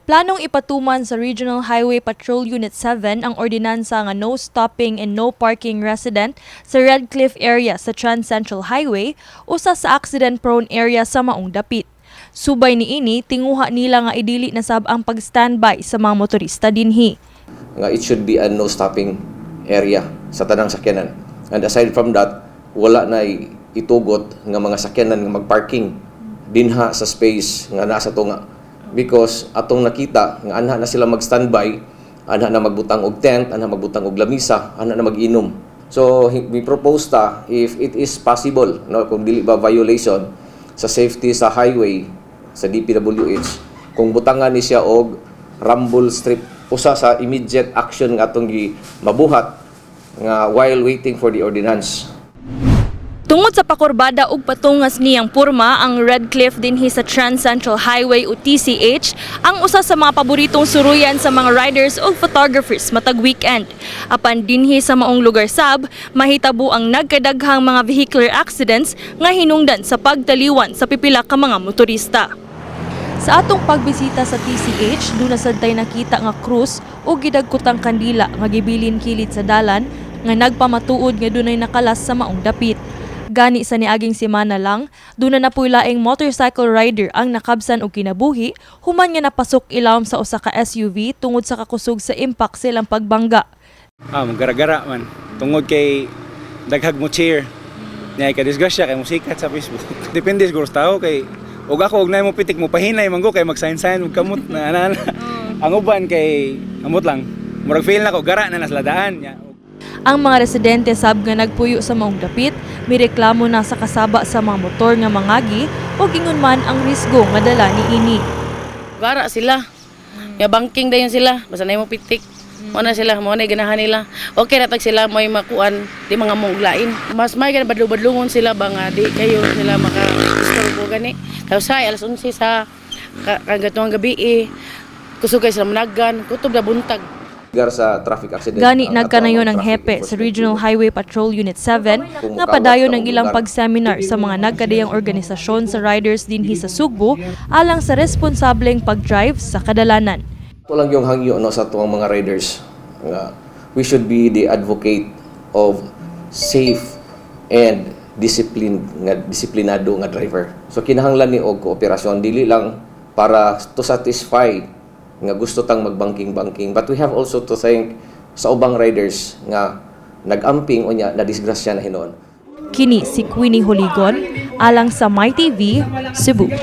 Planong ipatuman sa Regional Highway Patrol Unit 7 ang ordinansa nga no stopping and no parking resident sa Red Cliff area sa Trans Central Highway usa sa accident-prone area sa maong dapit. Subay niini, tinguha nila nga idili na sab ang pag-standby sa mga motorista dinhi. It should be a no stopping area sa tanang sakyanan. And aside from that, wala na itugot nga mga sakyanan nga magparking dinha sa space nga nasa to nga. Because atong nakita nga anha na sila mag-standby, anha na magbutang og tent, anha magbutang og lamisa, anha na mag-inom. So we propose ta if it is possible, no, kung dili ba violation sa safety sa highway sa DPWH, kung butangan ni siya og rumble strip, usa sa immediate action nga atong mabuhat nga while waiting for the ordinance. Tungod sa pakurbada ug patungas niyang purma, ang Red Cliff dinhi sa Trans Central Highway o TCH ang usa sa mga paboritong suruyan sa mga riders ug photographers matag weekend. Apan dinhi sa maong lugar sab, mahitabo ang nagkadaghang mga vehicular accidents nga hinungdan sa pagtaliwan sa pipila ka mga motorista. Sa atong pagbisita sa TCH, doon sad tay nakita nga krus o gidagkutang kandila nga gibilin kilid sa dalan nga nagpamatuod nga dunay nakalas sa maong dapit. Gani sa niaging semana lang, doon na napuy laing motorcycle rider ang nakabsan og kinabuhi, human nga napasok ilawom sa usa ka SUV tungod sa kakusog sa impact silang pagbangga. Magara-gara man. Tungod kay daghag mo cheer. Nya kay disgrasya kay musikat sa Facebook. Depende siguro sa tao kay ug ako og nay mo pitik mo pahinay manggo kay magsign-sign ug kamot na ana. Ang uban kay amot lang. Murag feel na ko gara na nasladaan nya. Ang mga residente sab nga nagpuyo sa maong dapit, mireklamo na sa kasaba sa mga motor nga mangagi o gingon man ang risgo nga dala niini. Gara sila. Ya banking dayon sila, basta na mo pitik. Mo na sila, mo na ganahan nila. Okay ra tag sila may makuan, di mga monglain. Mas may gan badlong-badlongon sila ba nga di kayo sila maka-istorbo gani. Tapos ay alas 11 sa kagatong gabi kusugay sila managan, kutob na buntag. Sa traffic accident. Gani nagkanayon ang hepe sa Regional Highway Patrol Unit 7 nga padayon ng ilang pag-seminar sa mga nagkadayang organisasyon sa riders dinhi sa Sugbo alang sa responsableng pag-drive sa kadalanan. Ito lang yung hangyo no, sa tuwang mga riders. We should be the advocate of safe and disiplinado nga driver. So kinahanglan ni og kooperasyon dili lang para to satisfy nga gusto tang magbanking-banking, but we have also to thank sa ubang riders nga nag-amping o nya na disgrasya na hinuon. Kini si Queenie Holigon alang sa MyTV Cebu.